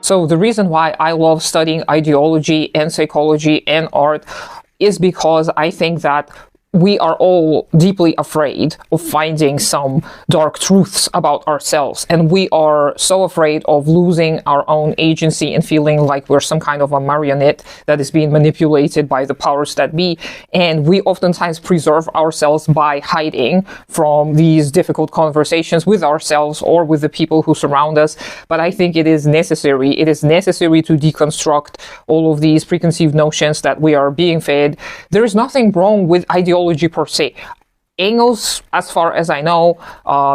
So the reason why I love studying ideology and psychology and art is because I think that we are all deeply afraid of finding some dark truths about ourselves. And we are so afraid of losing our own agency and feeling like we're some kind of a marionette that is being manipulated by the powers that be. And we oftentimes preserve ourselves by hiding from these difficult conversations with ourselves or with the people who surround us. But I think it is necessary. It is necessary to deconstruct all of these preconceived notions that we are being fed. There is nothing wrong with ideology per se. Engels, as far as I know,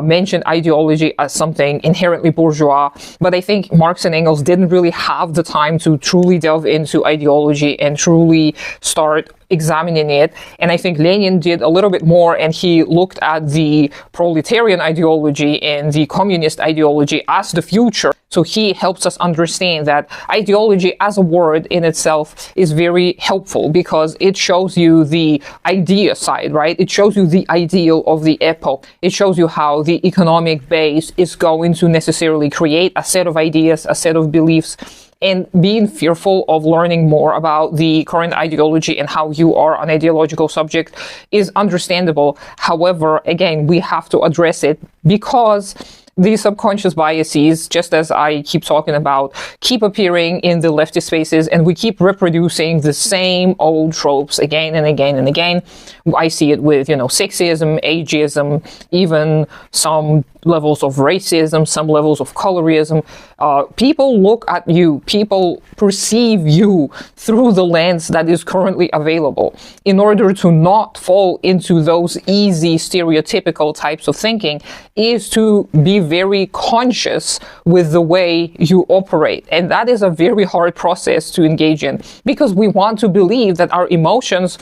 mentioned ideology as something inherently bourgeois, but I think Marx and Engels didn't really have the time to truly delve into ideology and truly start examining it. And I think Lenin did a little bit more, and he looked at the proletarian ideology and the communist ideology as the future. So he helps us understand that ideology as a word in itself is very helpful because it shows you the idea side, right? It shows you the ideal of the epoch. It shows you how the economic base is going to necessarily create a set of ideas, a set of beliefs. And being fearful of learning more about the current ideology and how you are an ideological subject is understandable. However, again, we have to address it because these subconscious biases, just as I keep talking about, keep appearing in the leftist spaces, and we keep reproducing the same old tropes again and again and again. I see it with, sexism, ageism, even some levels of racism, some levels of colorism. People look at you, people perceive you through the lens that is currently available. In order to not fall into those easy stereotypical types of thinking is to be very conscious with the way you operate. And that is a very hard process to engage in because we want to believe that our emotions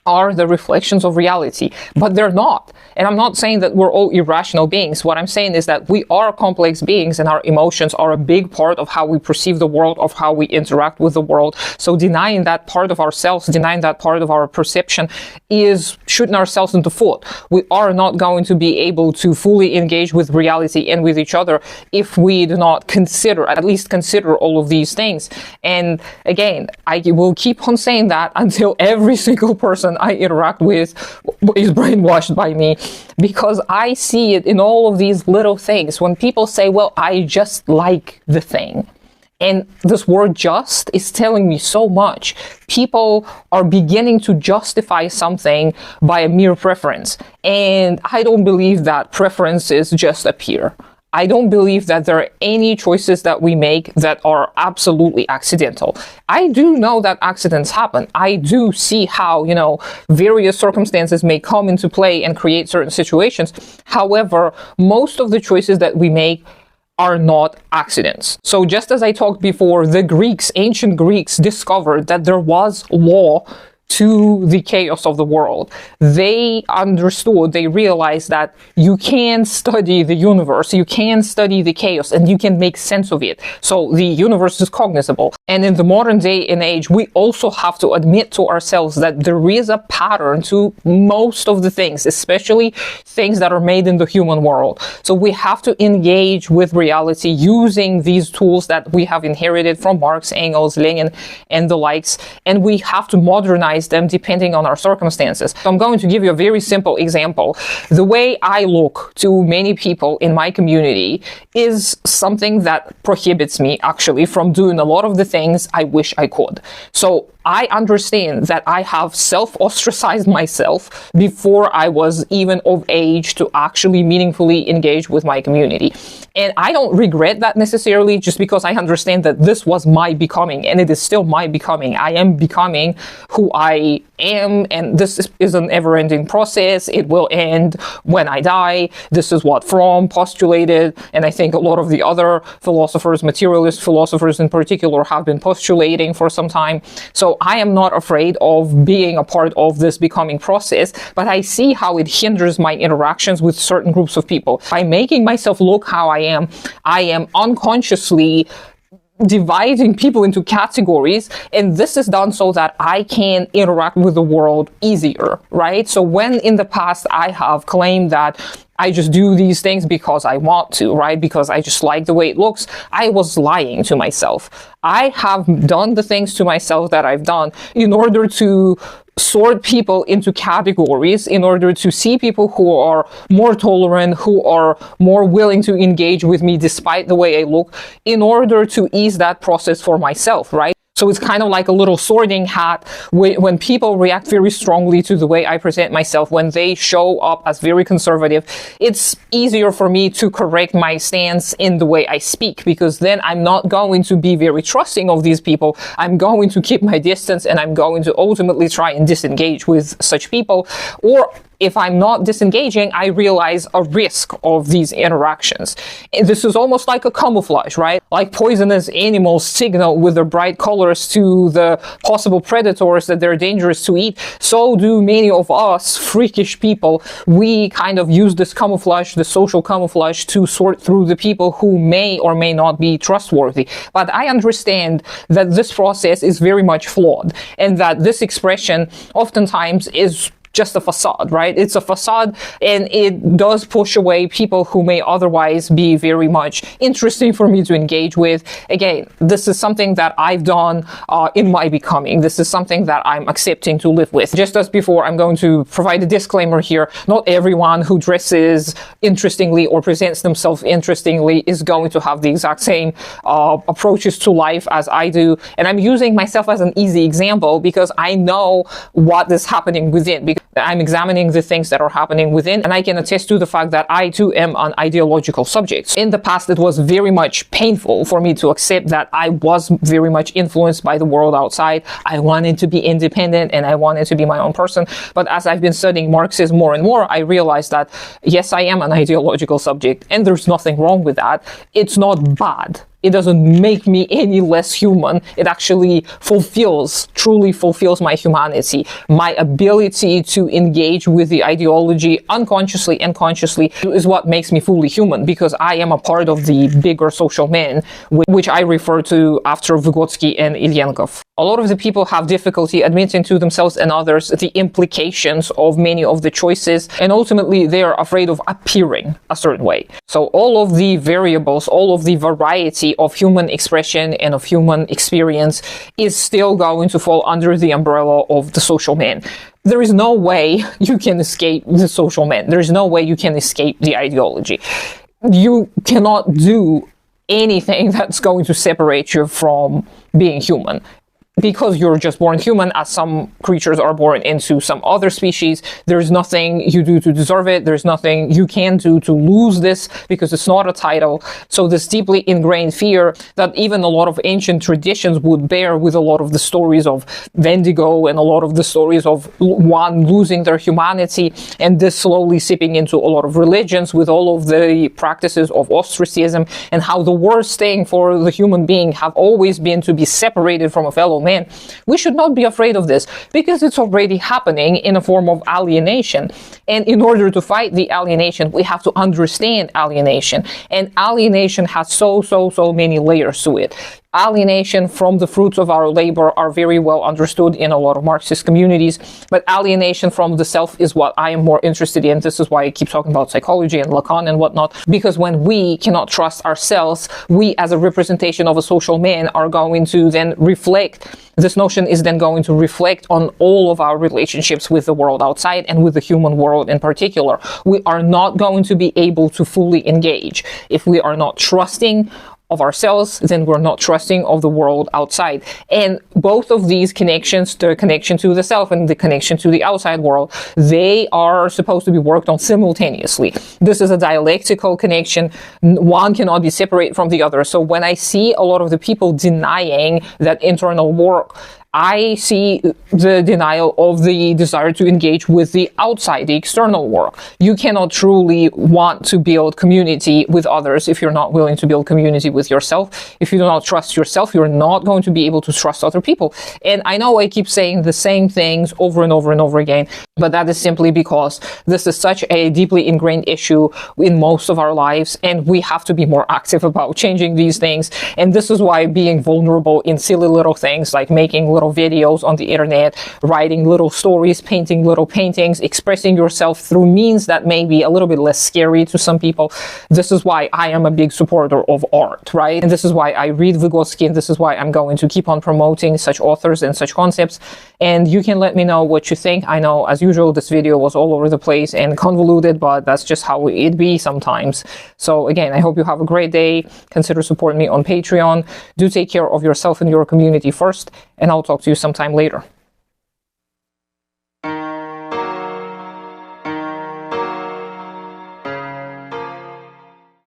are the reflections of reality, but they're not. And I'm not saying that we're all irrational beings. What I'm saying is that we are complex beings and our emotions are a big part of how we perceive the world, of how we interact with the world. So denying that part of ourselves, denying that part of our perception is shooting ourselves in the foot. We are not going to be able to fully engage with reality and with each other if we do not at least consider all of these things. And again, I will keep on saying that until every single person I interact with is brainwashed by me, because I see it in all of these little things. When people say, well, I just like the thing. And this word just is telling me so much. People are beginning to justify something by a mere preference. And I don't believe that preferences just appear. I don't believe that there are any choices that we make that are absolutely accidental. I do know that accidents happen. I do see how, various circumstances may come into play and create certain situations. However, most of the choices that we make are not accidents. So just as I talked before, the ancient Greeks discovered that there was law to the chaos of the world. They realized that you can study the universe, you can study the chaos, and you can make sense of it. So the universe is cognizable. And in the modern day and age, we also have to admit to ourselves that there is a pattern to most of the things, especially things that are made in the human world. So we have to engage with reality using these tools that we have inherited from Marx, Engels, Lenin, and the likes, and we have to modernize them depending on our circumstances. So I'm going to give you a very simple example. The way I look to many people in my community is something that prohibits me actually from doing a lot of the things I wish I could. So I understand that I have self-ostracized myself before I was even of age to actually meaningfully engage with my community. And I don't regret that necessarily, just because I understand that this was my becoming, and it is still my becoming. I am becoming who I am, and this is an ever-ending process. It will end when I die. This is what Fromm postulated, and I think a lot of the other philosophers, materialist philosophers in particular, have been postulating for some time. So I am not afraid of being a part of this becoming process, but I see how it hinders my interactions with certain groups of people. By making myself look how I am unconsciously dividing people into categories, and this is done so that I can interact with the world easier, right? So when in the past I have claimed that I just do these things because I want to, right? Because I just like the way it looks, I was lying to myself. I have done the things to myself that I've done in order to sort people into categories, in order to see people who are more tolerant, who are more willing to engage with me despite the way I look, in order to ease that process for myself, right? So it's kind of like a little sorting hat when people react very strongly to the way I present myself, when they show up as very conservative, it's easier for me to correct my stance in the way I speak, because then I'm not going to be very trusting of these people. I'm going to keep my distance, and I'm going to ultimately try and disengage with such people. Or if I'm not disengaging, I realize a risk of these interactions. And this is almost like a camouflage, right? Like poisonous animals signal with their bright colors to the possible predators that they're dangerous to eat. So do many of us freakish people. We kind of use this camouflage, the social camouflage, to sort through the people who may or may not be trustworthy. But I understand that this process is very much flawed, and that this expression oftentimes is just a facade, right? It's a facade, and it does push away people who may otherwise be very much interesting for me to engage with. Again, this is something that I've done in my becoming. This is something that I'm accepting to live with. Just as before, I'm going to provide a disclaimer here. Not everyone who dresses interestingly or presents themselves interestingly is going to have the exact same approaches to life as I do. And I'm using myself as an easy example because I know what is happening within. Because I'm examining the things that are happening within, and I can attest to the fact that I too am an ideological subject. In the past, it was very much painful for me to accept that I was very much influenced by the world outside. I wanted to be independent, and I wanted to be my own person. But as I've been studying Marxism more and more, I realized that yes, I am an ideological subject, and there's nothing wrong with that. It's not bad. It doesn't make me any less human. It actually truly fulfills my humanity. My ability to engage with the ideology unconsciously and consciously is what makes me fully human, because I am a part of the bigger social man, which I refer to after Vygotsky and Ilyenkov. A lot of the people have difficulty admitting to themselves and others the implications of many of the choices, and ultimately they are afraid of appearing a certain way. So all of the variables, all of the variety of human expression and of human experience is still going to fall under the umbrella of the social man. There is no way you can escape the social man. There is no way you can escape the ideology. You cannot do anything that's going to separate you from being human. Because you're just born human, as some creatures are born into some other species, there's nothing you do to deserve it. There's nothing you can do to lose this, because it's not a title. So this deeply ingrained fear that even a lot of ancient traditions would bear with a lot of the stories of Wendigo and a lot of the stories of one losing their humanity, and this slowly seeping into a lot of religions with all of the practices of ostracism, and how the worst thing for the human being have always been to be separated from a fellow man. We should not be afraid of this, because it's already happening in a form of alienation. And in order to fight the alienation, we have to understand alienation. And alienation has so many layers to it. Alienation from the fruits of our labor are very well understood in a lot of Marxist communities, but alienation from the self is what I am more interested in. This is why I keep talking about psychology and Lacan and whatnot, because when we cannot trust ourselves, we as a representation of a social man are going to then reflect. This notion is then going to reflect on all of our relationships with the world outside and with the human world in particular. We are not going to be able to fully engage if we are not trusting of ourselves, then we're not trusting of the world outside. And both of these connections, the connection to the self and the connection to the outside world, they are supposed to be worked on simultaneously. This is a dialectical connection. One cannot be separated from the other. So when I see a lot of the people denying that internal work, I see the denial of the desire to engage with the outside, the external world. You cannot truly want to build community with others if you're not willing to build community with yourself. If you do not trust yourself, you're not going to be able to trust other people. And I know I keep saying the same things over and over and over again, but that is simply because this is such a deeply ingrained issue in most of our lives, and we have to be more active about changing these things. And this is why being vulnerable in silly little things like making little videos on the internet, writing little stories, painting little paintings, expressing yourself through means that may be a little bit less scary to some people. This is why I am a big supporter of art, right? And this is why I read Vygotsky, and this is why I'm going to keep on promoting such authors and such concepts. And you can let me know what you think. I know, as usual, this video was all over the place and convoluted, but that's just how it be sometimes. So again, I hope you have a great day. Consider supporting me on Patreon. Do take care of yourself and your community first, and I'll talk to you sometime later.